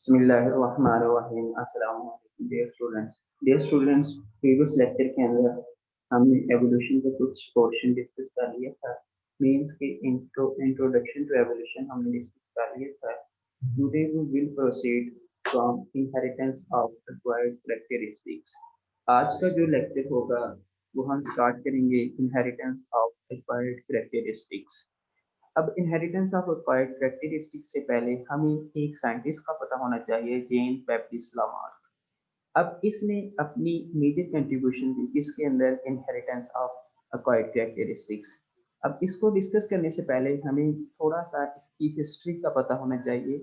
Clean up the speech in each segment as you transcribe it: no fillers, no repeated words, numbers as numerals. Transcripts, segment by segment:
बिस्मिल्लाहिर्रहमानिर्रहीम। अस्सलाम वालेकुम डियर स्टूडेंट्स। प्रीवियस लेक्चर के अंदर हमने एवोल्यूशन के कुछ पोर्शन डिस्कस कर लिया था। मींस के इंट्रोडक्शन टू एवोल्यूशन हमने डिस्कस कर लिया था। Today we will proceed from inheritance of acquired characteristics. आज का जो लेक्चर होगा वो हम स्टार्ट करेंगे इनहेरिटेंस ऑफ एक्वायर्ड कैरेक्टरिस्टिक्स। अब इनहेरिटेंस ऑफ एक्वायर्ड कैरेक्टरिस्टिक्स से पहले हमें एक साइंटिस्ट का पता होना चाहिए, जेन बैप्टिस्ट लामार्क। अब इसने अपनी मेजर कंट्रीब्यूशन दी किसके अंदर, इनहेरिटेंस ऑफ एक्वायर्ड कैरेक्टरिस्टिक्स। अब इसको डिस्कस करने से पहले हमें थोड़ा सा इसकी हिस्ट्री का पता होना चाहिए।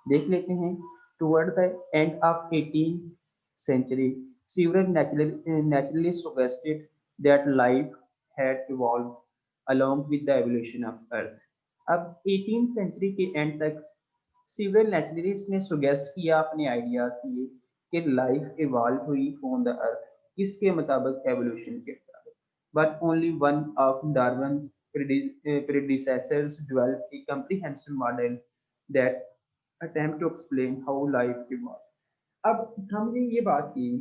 देख लेते हैं। Toward the end of 18th century, several naturalists suggested that life had evolved along with the evolution of Earth. अब 18th सेंचुरी के एंड तक सिविल नेचुरलिस्ट ने सुगेस्ट किया, अपने आइडियाज दिए कि लाइफ इवॉल्व हुई ऑन द अर्थ, किसके मुताबिक, एवोल्यूशन के मुताबिक। But only one of Darwin predecessors developed a comprehensive model that attempt to explain how life evolved. अब हमने ये बात की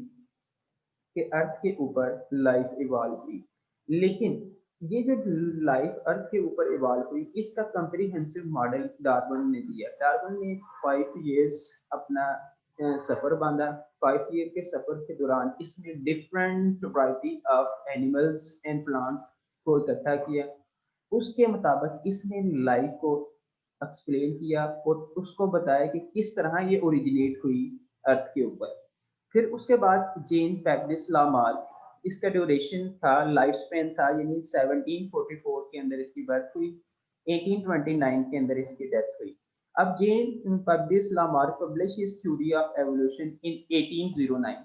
कि अर्थ के ऊपर लाइफ इवॉल्व हुई, लेकिन ये जो लाइफ अर्थ के ऊपर इवॉल्व हुई इसका कंप्रीहेंसिव मॉडल डार्विन ने दिया। डार्विन ने 5 years अपना सफर बांधा। 5 year के सफर के दौरान इसने different variety of animals and plant को इकट्ठा किया। उसके मुताबिक इसने लाइफ को एक्सप्लेन किया और उसको बताया कि किस तरह ये ओरिजिनेट हुई अर्थ के ऊपर। फिर उसके बाद जेन बैप्टिस्ट लामार्क, इसका ड्यूरेशन था, लाइफ स्पेन था, यानी 1744 के अंदर इसकी बर्थ हुई, 1829 के अंदर इसकी डेथ हुई। अब Jean Baptiste Lamarck publish his theory of evolution in 1809,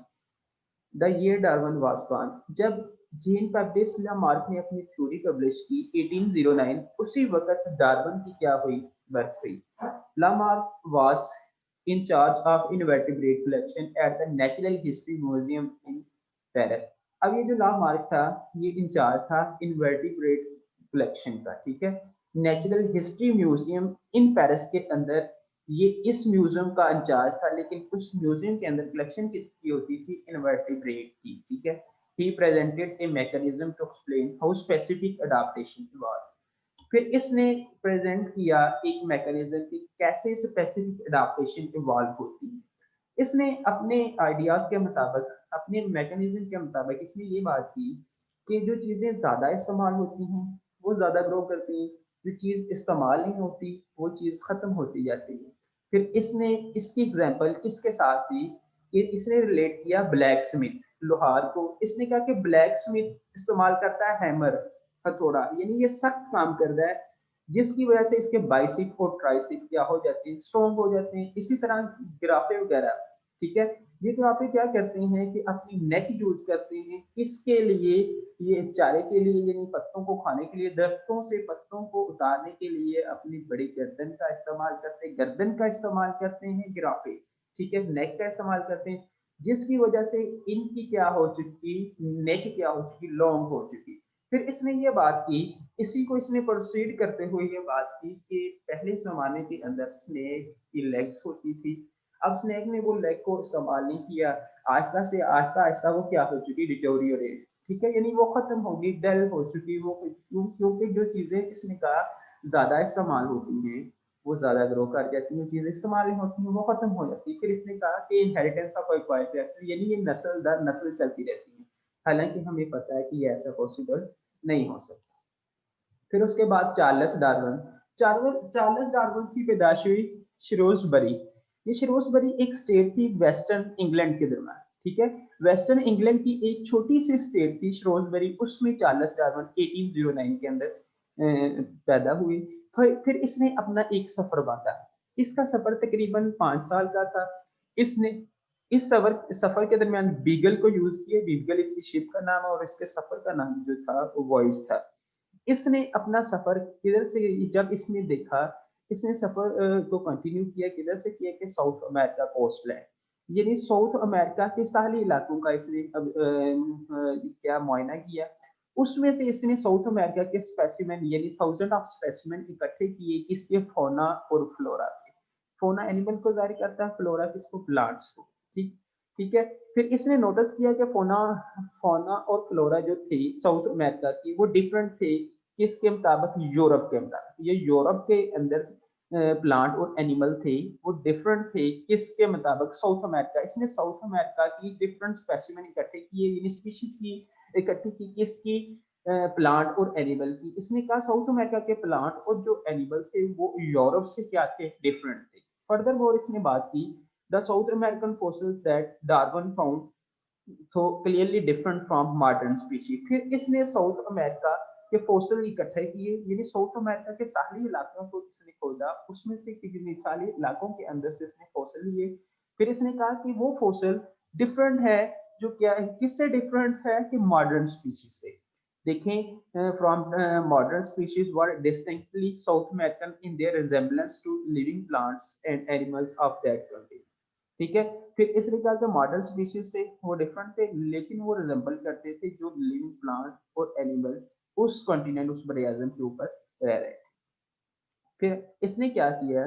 the year Darwin was born. जब जेन बैप्टिस्ट लामार्क ने अपनी थ्योरी पब्लिश की 1809, उसी वक्त डार्विन की क्या हुई, बर्थ हुई। Lamarck was in charge of invertebrate collection at the Natural History Museum in Paris। अब ये जो लामार्क था ये इंचार्ज था इन्वर्टिब्रेट कलेक्शन का, ठीक है। Natural history museum in Paris के अंदर ये इस म्यूजियम का इंचार्ज था, लेकिन उस म्यूजियम के अंदर कलेक्शन किसकी होती थी, इन्वर्टिब्रेट की, ठीक है। He presented a mechanism to explain how specific adaptation evolved। फिर इसने प्रेजेंट किया एक मैकेनिज्म कि कैसे स्पेसिफिक अडाप्टेशन इवॉल्व होती है। इसने अपने आइडियाज के मुताबिक, अपने मैकेनिज्म के मुताबिक इसने ये बात की कि जो चीज़ें ज़्यादा इस्तेमाल होती हैं वो ज़्यादा ग्रो करती हैं, जो चीज़ इस्तेमाल नहीं होती वो चीज़ ख़त्म होती जाती है। फिर इसने इसकी एग्जांपल किसके साथ दी कि इसने रिलेट किया ब्लैक स्मिथ, लोहार को। इसने कहा कि ब्लैक स्मिथ इस्तेमाल करता है हैमर, हथौड़ा, यानी ये सख्त काम करता है, जिसकी वजह से इसके बाइसिप और ट्राइसिप क्या हो जाते हैं, स्ट्रॉन्ग हो जाते हैं। इसी तरह गिराफे वगैरह, ठीक है, ये गिराफे क्या करते हैं कि अपनी नेक यूज करते हैं, किसके लिए, ये चारे के लिए, यानी पत्तों को खाने के लिए, दरख्तों से पत्तों को उतारने के लिए अपनी बड़ी गर्दन का इस्तेमाल करते हैं, गर्दन का इस्तेमाल करते हैं गिराफे, ठीक है, नेक का इस्तेमाल करते हैं, जिसकी वजह से इनकी क्या हो चुकी, नेक क्या हो चुकी, लॉन्ग हो चुकी। फिर इसने ये बात की, इसी को इसने प्रोसीड करते हुए ये बात की कि पहले जमाने के अंदर स्नेक की लेग्स होती थी। अब स्नेक ने वो लेग को इस्तेमाल नहीं किया, आहिस्ता से आहिस्ता आहिस्ता वो क्या हो चुकी, डिटोरियोरेट, ठीक है, यानी वो खत्म होगी, डल हो चुकी वो, क्योंकि जो चीजें इसने कहा ज्यादा इस्तेमाल होती हैं वो ज्यादा ग्रो कर जाती हैं, चीजें इस्तेमाल नहीं होती हैं वो खत्म हो जाती है। फिर इसने कहा कि इनहेरिटेंस ऑफ एक्वायर्ड, यानी ये नस्ल दर नस्ल चलती रहती है। हालांकि हमें पता है कि ये ऐसा पॉसिबल नहीं हो सकता। फिर उसके बाद चार्ल्स डार्विन, चार्ल्स डार्विन की पैदाइश हुई श्रोसबरी। ये श्रोसबरी एक स्टेट थी वेस्टर्न इंग्लैंड के दरम्यान, ठीक है। वेस्टर्न इंग्लैंड की एक छोटी सी स्टेट थी श्रोसबरी, उसमें चार्ल्स डार्विन 1809 के अंदर पैदा हुई। फिर इसने अपना एक सफर बांधा। इसका सफर तकरीबन 5 साल का था। इसने इस सफर के दरमियान बीगल को यूज किया, बीगल इसकी शिप का नाम है और इसके सफर का नाम जो था वो वॉइस था। इसने अपना सफर किधर से, जब इसने देखा, इसने सफर को कंटिन्यू किया, किधर से किया कि साउथ अमेरिका कोस्ट लैंड, यानी साउथ अमेरिका के साहली इलाकों का इसने अब क्या मुआयना किया। उसमें से इसने साउथ अमेरिका के स्पेसिमेन यानी 1000 ऑफ स्पेसिमेन इकट्ठे किए, किसके, फौना और फ्लोरा के। फोना एनिमल को जाहिर करता है, फ्लोरा किसको, प्लांट्स को। ठीक ठीक है। फिर इसने नोटिस किया कि फोना फोना और फ्लोरा जो थी साउथ अमेरिका की वो डिफरेंट थे, किसके मुताबिक, यूरोप के मुताबिक। ये यूरोप के अंदर प्लांट और एनिमल थे वो डिफरेंट थे, किसके मुताबिक, साउथ अमेरिका। इसने साउथ अमेरिका की डिफरेंट स्पेसिमेन इकट्ठे किए, यानी स्पीशीज की इकट्ठी की, किसकी, प्लांट और एनिमल की। इसने कहा साउथ अमेरिका के प्लांट और जो एनिमल थे वो यूरोप से क्या थे, डिफरेंट थे। फर्दर मोर इसने बात की, the South American fossils that Darwin found तो clearly different from modern species. फिर इसने साउथ अमेरिका के फोसिल इकट्ठे किए, यानी साउथ अमेरिका के साहली इलाकों को इसने खोजा, उसमें से साहली इलाकों के अंदर से इसने फोसिल लिए। फिर इसने कहा कि वो फोसिल डिफरेंट है, जो क्या है, किससे डिफरेंट है, कि मॉडर्न स्पीशीज से। देखें, from modern species were distinctly South American in their resemblance to living plants and animals of that country. ठीक है। फिर इस प्रकार के मॉडर्न स्पीशीज से वो डिफरेंट थे, लेकिन वो रिजेंबल करते थे जो लिविंग प्लांट और एनिमल उस कॉन्टिनेंट, उस बड़े आजम के ऊपर रह रहे थे। फिर इसने क्या किया,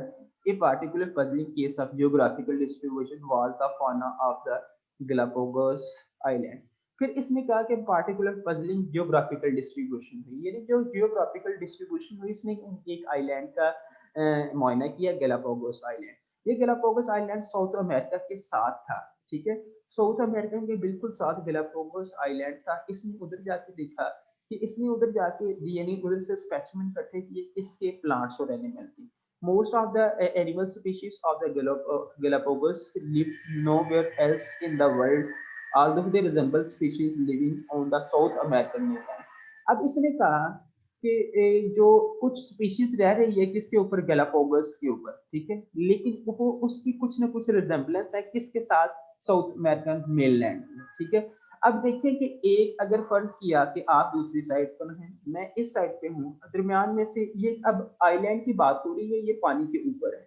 a particular puzzling case of geographical distribution was the fauna of the Galapagos island. फिर इसने कहा कि पार्टिकुलर पजलिंग जियोग्राफिकल डिस्ट्रीब्यूशन हुई, यानी जो जियोग्राफिकल डिस्ट्रीब्यूशन हुई, इसने एक आइलैंड का मुआयना किया, गैलापागोस आइलैंड। ये गैलापागोस आइलैंड साउथ अमेरिका के साथ था। ठीक है। साउथ अमेरिका के बिल्कुल साथ गैलापागोस आइलैंड था। इसने उधर जाके देखा कि इसने उधर जाके यानी उधर से स्पेसिमेन इकट्ठे किए, किसके, प्लांट्स और एनिमल की। Most of the animal species of the Galapagos live nowhere else in the world, although they resemble species living on the South American mainland. अब इसने कहा कि जो कुछ स्पीशीज रह रही है किसके ऊपर, गैलापागोस के ऊपर। ठीक है। लेकिन वो उसकी कुछ ना कुछ रिजेम्बलेंस है किसके साथ, साउथ अमेरिकन मेनलैंड में। ठीक है। अब देखिए कि एक अगर फर्ज किया कि आप दूसरी साइड पर हैं, मैं इस साइड पे हूँ, दरमियान में से ये अब आइलैंड की बात हो रही है, ये पानी के ऊपर है।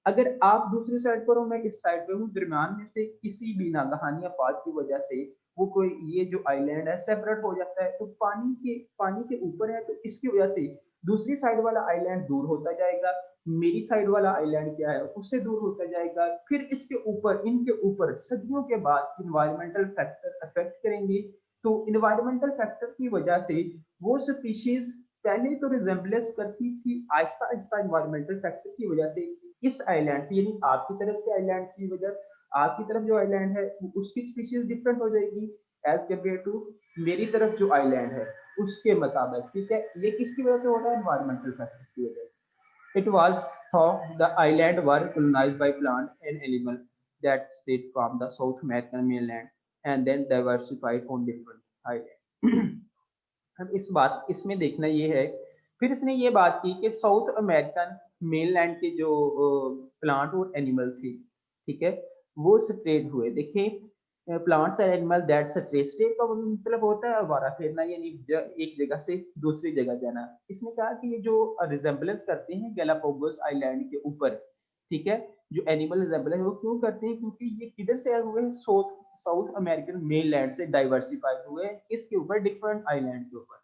अगर आप दूसरी साइड पर हो, मैं इस साइड पे हूँ, दरमियान में से किसी भी नागहानी आफात की वजह से वो कोई ये जो आइलैंड है सेपरेट हो जाता है, तो पानी के ऊपर है, तो इसकी वजह से दूसरी साइड वाला आइलैंड दूर होता जाएगा, मेरी साइड वाला आइलैंड क्या है उससे दूर होता जाएगा। फिर इसके ऊपर, इनके ऊपर सदियों के बाद इन्वायरमेंटल फैक्टर अफेक्ट करेंगे। तो इन्वायरमेंटल फैक्टर की वजह से वो स्पीशीज पहले तो रिजेम्बलेंस करती थी, आहिस्ता आहिस्ता इन्वायरमेंटल फैक्टर की वजह से इस आइलैंड से, यानी आपकी तरफ से आइलैंड की वजह, आपकी तरफ जो आइलैंड है उसकी स्पीशीज डिफरेंट हो जाएगी एज कम्पेयर टू मेरी तरफ जो आइलैंड है उसके मुताबिक। ठीक है। ये किसकी वजह से हो रहा है, एनवायरमेंटल फैक्टर की वजह से। It was thought the island were colonized by plant and animal that spread from the South American mainland and then diversified on different islands. अब इस बात इसमें देखना ये है, फिर इसने ये बात की कि साउथ अमेरिकन मेनलैंड के जो प्लांट और एनिमल थे, ठीक है, वो स्प्रेड हुए। देखिए, plants and animal that stray, stray का मतलब होता है आवारा फेरना, यानी एक जगह से दूसरी जगह जाना। इसने कहा कि ये जो रिजेम्बलेंस करते हैं गैलापागोस आइलैंड के ऊपर, ठीक है, जो एनिमल रिजेम्बलेंस वो क्यों करते हैं, क्योंकि ये किधर से आए हुए हैं, साउथ अमेरिकन मेनलैंड से डाइवर्सिफाइड हुए हैं, इसके ऊपर डिफरेंट आइलैंड के ऊपर।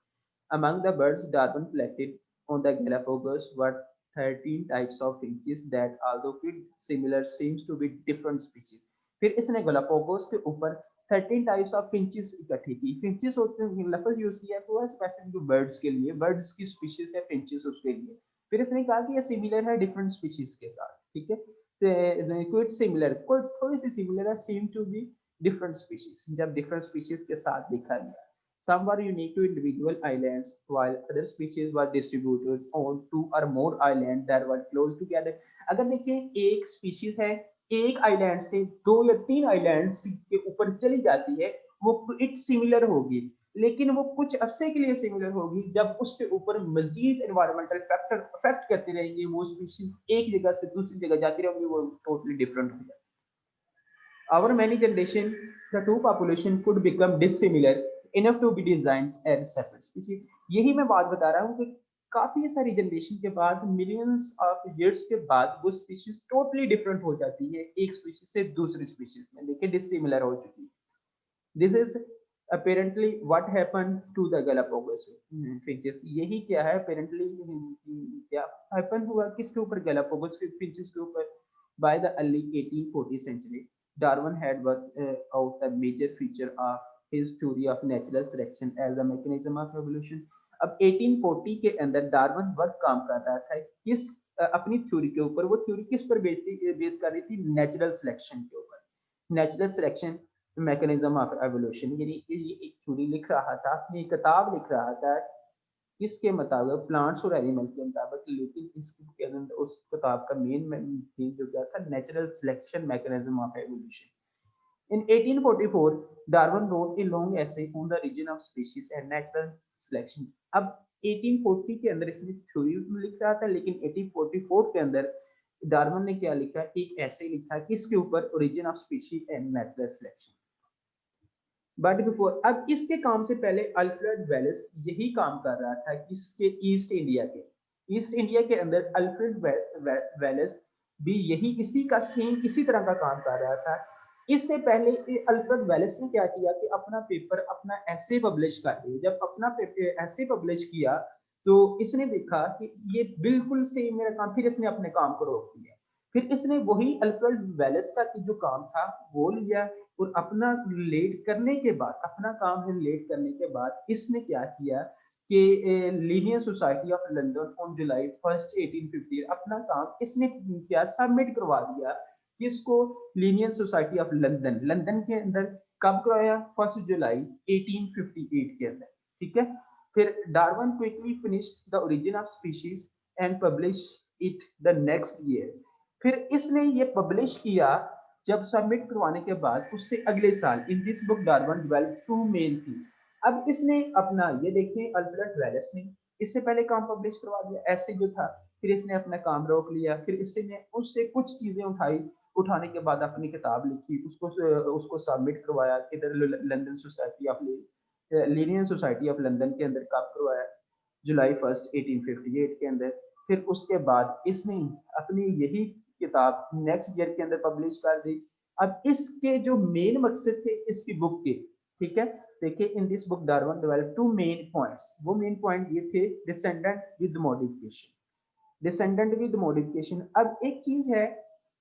Among the birds Darwin collected on the Galapagos were 13 types of finches that although quite similar seems to be different species. फिर इसने गैलापागोस के ऊपर 13 टाइप्स ऑफ फिंचेस इकट्ठी की। फिंचेस होते हैं, लफ्ज यूज किया हुआ है स्पेसिफिक बर्ड्स के लिए, बर्ड्स की स्पीशीज है फिंचेस उसके लिए। फिर इसने कहा कि ये सिमिलर है डिफरेंट स्पीशीज के साथ। ठीक है। क्विट सिमिलर, कोई थोड़ी सी सिमिलर है, seem to be different species, जब डिफरेंट स्पीशीज के साथ देखा गया। Some were unique to individual islands, while other species were distributed on two or more islands that were close together. अगर देखिए एक स्पीशीज है, एक आइलैंड से दो या तीन आइलैंड के ऊपर चली जाती है, वो इट सिमिलर होगी, लेकिन वो कुछ अरसे के लिए सिमिलर होगी, जब उसके ऊपर मजीद एनवायरमेंटल फैक्टर अफेक्ट करते रहेंगे, वो स्पीशीज एक जगह से दूसरी जगह जाती रहेंगी, वो टोटली डिफरेंट हो जाएगी। Over many generations, the two population could become dissimilar enough to be designed as separate species. यही मैं बात बता रहा हूँ कि काफी सारी जनरेशन के बाद, मिलियंस ऑफ ईयर्स के बाद, वो स्पीशीज टोटली डिफरेंट हो जाती है एक स्पीशीज से दूसरी स्पीशीज में, देखिए डिसिमिलर हो चुकी है। This is apparently what happened to the Galapagos finches। यही क्या है apparently, क्या happen हुआ किसके ऊपर, Galapagos finches के ऊपर। By the early 1840th century, Darwin had worked out the major feature of his theory of natural selection as a mechanism of evolution. अब 1840 के अंदर डार्विन वर्क काम कर रहा था किस अपनी थ्योरी के ऊपर। वो थ्योरी किस पर बेस कर रही थी? नेचुरल सिलेक्शन के ऊपर। Natural selection mechanism of evolution, यानी कि ये एक थ्योरी लिख रहा था, अपनी किताब लिख रहा था किसके मुताबिक? प्लांट्स और एनिमल के मुताबिक। लेकिन इसके अंदर उस किताब का मेन थीम जो क्या था? Natural selection mechanism of evolution. In 1844, Darwin wrote a long essay on the origin of species and natural selection. अब 1840 के अंदर इसने थ्योरी लिख रहा था, लेकिन 1844 के अंदर डार्विन ने क्या लिखा? एक ऐसे लिखा किसके ऊपर? Origin of species and natural selection. But before, अब इसके काम से पहले अल्फ्रेड वेलेस यही काम कर रहा था किसके? ईस्ट इंडिया के। ईस्ट इंडिया के अंदर अल्फ्रेड वेलेस भी यही इसी का सेम इसी तरह का काम कर रहा था। इससे पहले अल्फ्रेड वेलेस ने क्या किया कि अपना पेपर, अपना ऐसे पब्लिश कर दिया। जब अपना ऐसे पब्लिश किया तो इसने देखा कि ये बिल्कुल सेम मेरा काम, फिर इसने अपने काम को रोक दिया। फिर इसने वही अल्फ्रेड वेलेस का जो काम था वो लिया, और अपना रिलेट करने के बाद, अपना काम रिलेट करने के बाद इसने क्या किया कि linear society of London on July 1 1850 अपना काम इसने क्या सबमिट करवा दिया। किसको? Linear society of London. London के अंदर कब करवाया? 1 जुलाई 1858 के अंदर। ठीक है। फिर Darwin quickly finish the origin of species and publish it the next year. फिर इसने ये पब्लिश किया जब सबमिट करवाने के बाद उससे अगले साल। In this book Darwin developed two main थी। अब इसने अपना ये देखिए अल्फ्रेड वेलेस ने इससे पहले काम पब्लिश करवा दिया ऐसे जो था, फिर इसने अपना काम रोक लिया, फिर इसने उससे कुछ चीजें उठाई, उठाने के बाद अपनी किताब लिखी, उसको उसको सबमिट करवाया इधर London society of linear society of London के अंदर कब करवाया? जुलाई 1 1858 के अंदर। फिर उसके बाद इसने अपनी यही किताब नेक्स्ट ईयर के अंदर पब्लिश कर दी। अब इसके जो मेन मकसद थे इसकी बुक के, ठीक है, देखिए in this book Darwin develop two main points. वो मेन पॉइंट ये थे, descendant with modification. Descendant with modification, अब एक चीज है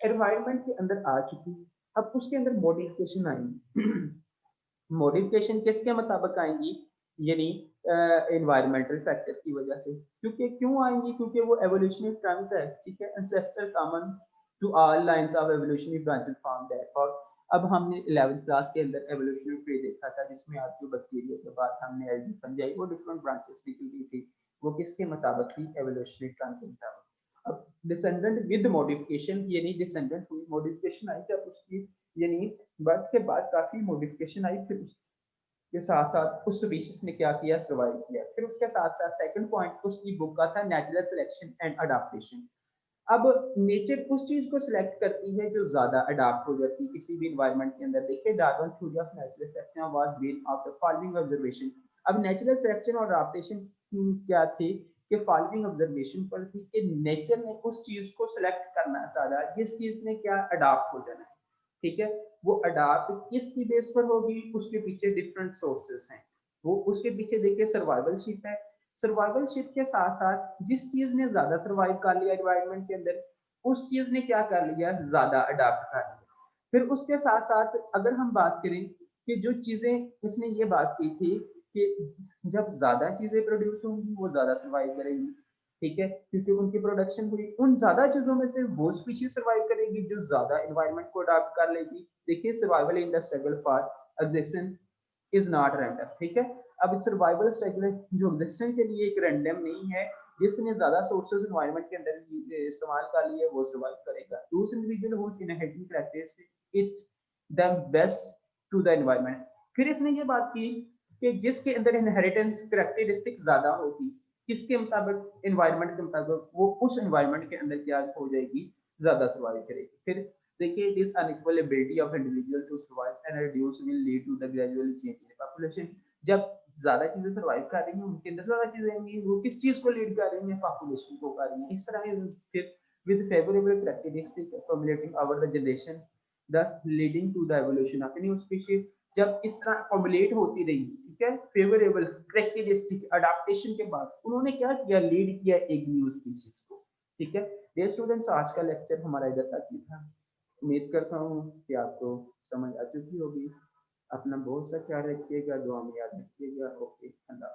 एनवायरनमेंट के अंदर आ चुकी, अब उसके अंदर मॉडिफिकेशन आएंगी। मॉडिफिकेशन किसके मुताबिक आएंगी? यानी एनवायरमेंटल फैक्टर की वजह से। क्योंकि क्यों आएंगी? क्योंकि वो एवोल्यूशनरी ट्रेंड है, ठीक है। Ancestor common to all lines of evolutionary branches from that. और अब हमने 11th क्लास के अंदर एवोल्यूशनरी ट्री देखा था, जिसमें आपको बैक्टीरिया के बाद हमने एल्गी फंजाई, वो डिफरेंट ब्रांचेस निकल गई थी। वो किसके मुताबिक थी? एवोल्यूशनरी ट्रेंड के मुताबिक। अब डिसेंडेंट विद मॉडिफिकेशन, यानी डिसेंडेंट हुई, मॉडिफिकेशन आई जब उसकी, यानी बर्थ के बाद काफी मॉडिफिकेशन आई, फिर के साथ साथ उस स्पीशीज ने क्या किया? सर्वाइव किया। फिर उसके साथ साथ सेकंड पॉइंट उसकी बुक का था नेचुरल सिलेक्शन एंड अडाप्टेशन। अब नेचर उस चीज को सिलेक्ट करती है जो ज्यादा अडाप्ट हो जाती है किसी भी एनवायरनमेंट के अंदर। देखिए Darwin theory of natural selection was based of the following observation. अब नेचुरल सिलेक्शन और अडाप्टेशन क्या थी कि फॉलोइंग ऑब्जर्वेशन पर थी कि नेचर ने उस चीज को सिलेक्ट करना ज्यादा जिस चीज ने क्या अडाप्ट हो जाना है, ठीक है। वो अडाप्ट किसकी बेस पर होगी? उसके पीछे डिफरेंट सोर्सेस हैं। वो उसके पीछे देखिए सर्वाइवलशिप है। सर्वाइवलशिप के साथ साथ जिस चीज ने ज्यादा सर्वाइव कर लिया एनवायरनमेंट के अंदर, उस चीज ने क्या कर लिया? ज्यादा अडाप्ट कर लिया। फिर उसके साथ साथ अगर हम बात करें कि जो चीजें, इसने ये बात की थी कि जब ज्यादा चीजें प्रोड्यूस होंगी वो ज्यादा सर्वाइव करेंगी, ठीक है, क्योंकि उनकी प्रोडक्शन हुई। उन ज्यादा चीजों में से वो स्पीशीज सर्वाइव करेगी जो ज्यादा एनवायरनमेंट को अडॉप्ट कर लेगी। देखिए survival in the struggle for existence is not random, ठीक है। अब सर्वाइवल स्ट्रगल जो एग्जिस्टेंस के लिए एक रैंडम नहीं है। जिसने ज्यादा सोर्सेज एनवायरनमेंट के अंदर इस्तेमाल कर लिए वो सर्वाइव करेगा। दूसरे individual whose inheriting characteristics it the best to the environment. फिर इसने ये बात की कि जिसके अंदर इनहेरिटेंस कैरेक्टरिस्टिक्स ज्यादा होगी, किसके मुताबिक? एनवायरनमेंट के मुताबिक, वो उस एनवायरनमेंट के अंदर क्या हो जाएगी? ज्यादा सर्वाइव करेगी। फिर देखिए this unequal ability of individual to survive and reduce will lead to the gradual change in population. जब ज्यादा चीजें सर्वाइव कर रही हैं उनके अंदर ज्यादा चीजें आएंगी, वो किस चीज को लीड कर रही हैं? पॉपुलेशन को कर रही हैं। इस तरह फिर with favorable characteristic accumulating over the generation thus leading to the evolution of a new species। जब इस तरह फॉर्मुलेट होती रही, ठीक है, फेवरेबल करेक्टरिस्टिक अडाप्टेशन के बाद उन्होंने क्या किया? लीड किया एक न्यू स्पीशीज को, ठीक है। डियर स्टूडेंट्स, आज का लेक्चर हमारा इधर तक ही था। उम्मीद करता हूँ कि आपको समझ आ चुकी होगी। अपना बहुत सा ख्याल रखिएगा, दुआ में याद रखिएगा। ओके, अल्लाह।